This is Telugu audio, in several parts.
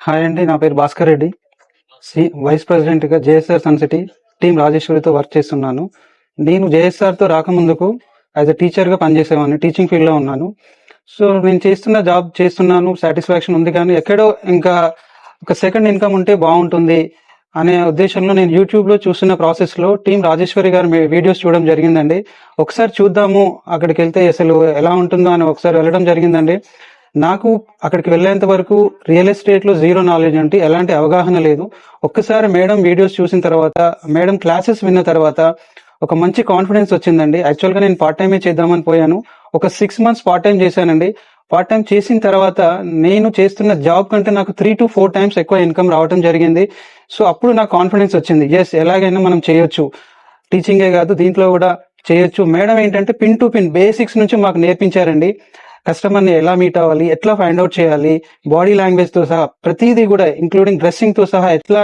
హాయ్ అండి, నా పేరు భాస్కర్ రెడ్డి. వైస్ ప్రెసిడెంట్గా జేఎస్ఆర్ సన్ సిటీ టీం రాజేశ్వరితో వర్క్ చేస్తున్నాను. నేను జేఎస్ఆర్తో రాకముందుకు యాజ్ అ టీచర్గా పనిచేసేవాడిని, టీచింగ్ ఫీల్డ్లో ఉన్నాను. సో నేను చేస్తున్న జాబ్ చేస్తున్నాను, సాటిస్ఫాక్షన్ ఉంది. కానీ ఎక్కడో ఇంకా ఒక సెకండ్ ఇన్కమ్ ఉంటే బాగుంటుంది అనే ఉద్దేశంలో నేను యూట్యూబ్లో చూస్తున్న ప్రాసెస్లో టీం రాజేశ్వరి గారు వీడియోస్ చూడడం జరిగిందండి. ఒకసారి చూద్దాము, అక్కడికి వెళ్తే అసలు ఎలా ఉంటుందో అని ఒకసారి వెళ్ళడం జరిగిందండి. నాకు అక్కడికి వెళ్ళేంత వరకు రియల్ ఎస్టేట్లో జీరో నాలెడ్జ్ అంటే ఎలాంటి అవగాహన లేదు. ఒక్కసారి మేడం వీడియోస్ చూసిన తర్వాత, మేడం క్లాసెస్ విన్న తర్వాత ఒక మంచి కాన్ఫిడెన్స్ వచ్చిందండి. యాక్చువల్గా నేను పార్ట్ టైమే చేద్దామని పోయాను. ఒక 6 months పార్ట్ టైం చేశానండి. పార్ట్ టైం చేసిన తర్వాత నేను చేస్తున్న జాబ్ కంటే నాకు 3 to 4 times ఎక్కువ ఇన్కమ్ రావడం జరిగింది. సో అప్పుడు నాకు కాన్ఫిడెన్స్ వచ్చింది, ఎస్ ఎలాగైనా మనం చేయొచ్చు, టీచింగే కాదు దీంట్లో కూడా చేయొచ్చు. మేడం ఏంటంటే పిన్ టు పిన్ బేసిక్స్ నుంచి మాకు నేర్పించారండి. కస్టమర్ని ఎలా మీట్ అవ్వాలి, ఎట్లా ఫైండ్ అవుట్ చేయాలి, బాడీ లాంగ్వేజ్ తో సహా ప్రతిదీ కూడా, ఇంక్లూడింగ్ డ్రెస్సింగ్ తో సహా ఎట్లా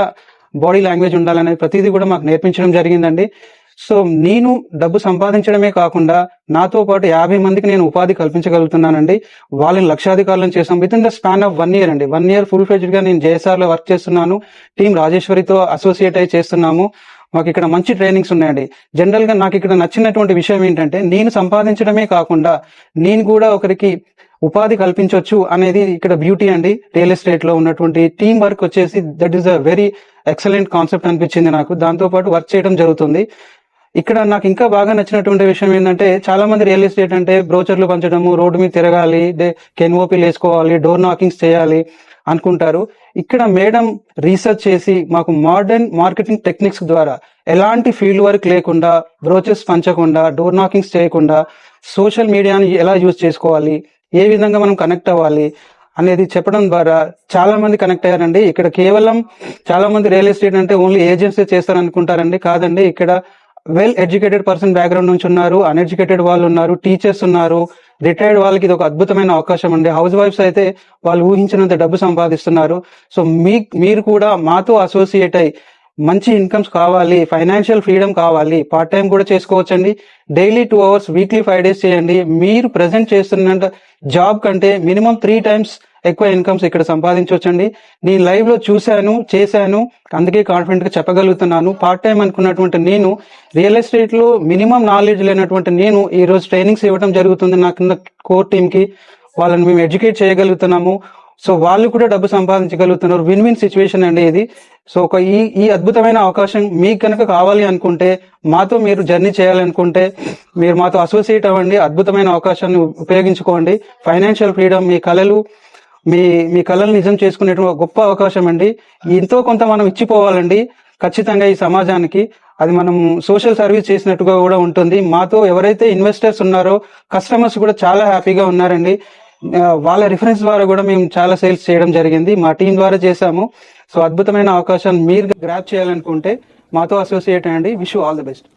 బాడీ లాంగ్వేజ్ ఉండాలనేది ప్రతిదీ కూడా మాకు నేర్పించడం జరిగిందండి. సో నేను డబ్బు సంపాదించడమే కాకుండా నాతో పాటు 50 మందికి నేను ఉపాధి కల్పించగలుగుతున్నానండి. వాళ్ళని లక్షాధికారులను చేసాం with in the span of 1 year అండి. 1 year ఫుల్ ఫ్లెడ్జ్డ్ గా నేను జేఎస్ఆర్ లో వర్క్ చేస్తున్నాను. టీం రాజేశ్వరితో అసోసియేట్ అయి చేస్తున్నాము. మాకు ఇక్కడ మంచి ట్రైనింగ్స్ ఉన్నాయండి. జనరల్ గా నాకు ఇక్కడ నచ్చినటువంటి విషయం ఏంటంటే, నేను సంపాదించడమే కాకుండా నేను కూడా ఒకరికి ఉపాధి కల్పించవచ్చు అనేది ఇక్కడ బ్యూటీ అండి. రియల్ ఎస్టేట్ లో ఉన్నటువంటి టీం వర్క్ వచ్చేసి that is a very excellent concept అనిపించింది నాకు. దాంతో పాటు వర్క్ చేయడం జరుగుతుంది. ఇక్కడ నాకు ఇంకా బాగా నచ్చినటువంటి విషయం ఏంటంటే, చాలా మంది రియల్ ఎస్టేట్ అంటే బ్రోచర్లు పంచడము, రోడ్డు మీద తిరగాలి, కెన్ఓపీలు వేసుకోవాలి, డోర్ నాకింగ్స్ చేయాలి అనుకుంటారు. ఇక్కడ మేడం రీసెర్చ్ చేసి మాకు మోడర్న్ మార్కెటింగ్ టెక్నిక్స్ ద్వారా ఎలాంటి ఫీల్డ్ వర్క్ లేకుండా, బ్రోచర్స్ పంచకుండా, డోర్ నాకింగ్స్ చేయకుండా సోషల్ మీడియాని ఎలా యూజ్ చేసుకోవాలి, ఏ విధంగా మనం కనెక్ట్ అవ్వాలి అనేది చెప్పడం ద్వారా చాలా మంది కనెక్ట్ అయ్యారండి. ఇక్కడ కేవలం చాలా మంది రియల్ ఎస్టేట్ అంటే ఓన్లీ ఏజెంట్స్ చేస్తారనుకుంటారండి. కాదండి, ఇక్కడ వెల్ ఎడ్యుకేటెడ్ పర్సన్ బ్యాక్గ్రౌండ్ నుంచి ఉన్నారు, అన్ఎడ్యుకేటెడ్ వాళ్ళు ఉన్నారు, టీచర్స్ ఉన్నారు, రిటైర్డ్ వాళ్ళకి ఇది ఒక అద్భుతమైన అవకాశం అండి. హౌస్ వైఫ్స్ అయితే వాళ్ళు ఊహించినంత డబ్బు సంపాదిస్తున్నారు. సో మీరు కూడా మాతో అసోసియేట్ అయ్యి మంచి ఇన్కమ్స్ కావాలి, ఫైనాన్షియల్ ఫ్రీడమ్ కావాలి, పార్ట్ టైం కూడా చేసుకోవచ్చండి. డైలీ 2 hours, వీక్లీ 5 days చేయండి. మీరు ప్రెసెంట్ చేస్తున్న జాబ్ కంటే మినిమం 3 times ఎక్కువ ఇన్కమ్స్ ఇక్కడ సంపాదించవచ్చండి. నేను లైవ్ లో చూశాను, చేశాను, అందుకే కాన్ఫిడెంట్ గా చెప్పగలుగుతున్నాను. పార్ట్ టైం అనుకున్నటువంటి నేను, రియల్ ఎస్టేట్ లో మినిమం నాలెడ్జ్ లేనటువంటి నేను ఈ రోజు ట్రైనింగ్స్ ఇవ్వడం జరుగుతుంది నాకున్న కోర్ టీమ్ కి. వాళ్ళని మేము ఎడ్యుకేట్ చేయగలుగుతున్నాము. సో వాళ్ళు కూడా డబ్బు సంపాదించగలుగుతున్నారు. విన్ విన్ సిచ్యువేషన్ అండి ఇది. సో ఒక ఈ అద్భుతమైన అవకాశం మీకు కనుక కావాలి అనుకుంటే, మాతో మీరు జర్నీ చేయాలనుకుంటే మీరు మాతో అసోసియేట్ అవ్వండి. అద్భుతమైన అవకాశాన్ని ఉపయోగించుకోండి. ఫైనాన్షియల్ ఫ్రీడమ్, మీ కళలు నిజం చేసుకునేటువంటి గొప్ప అవకాశం అండి. ఎంతో కొంత మనం ఇచ్చిపోవాలండి ఖచ్చితంగా ఈ సమాజానికి. అది మనం సోషల్ సర్వీస్ చేసినట్టుగా కూడా ఉంటుంది. మాతో ఎవరైతే ఇన్వెస్టర్స్ ఉన్నారో, కస్టమర్స్ కూడా చాలా హ్యాపీగా ఉన్నారండి. వాళ్ళ రిఫరెన్స్ ద్వారా కూడా మేము చాలా సేల్స్ చేయడం జరిగింది, మా టీం ద్వారా చేశాము. సో అద్భుతమైన అవకాశాన్ని మీరు గ్రాప్ చేయాలనుకుంటే మాతో అసోసియేట్ అయ్యండి. Wish you all the best.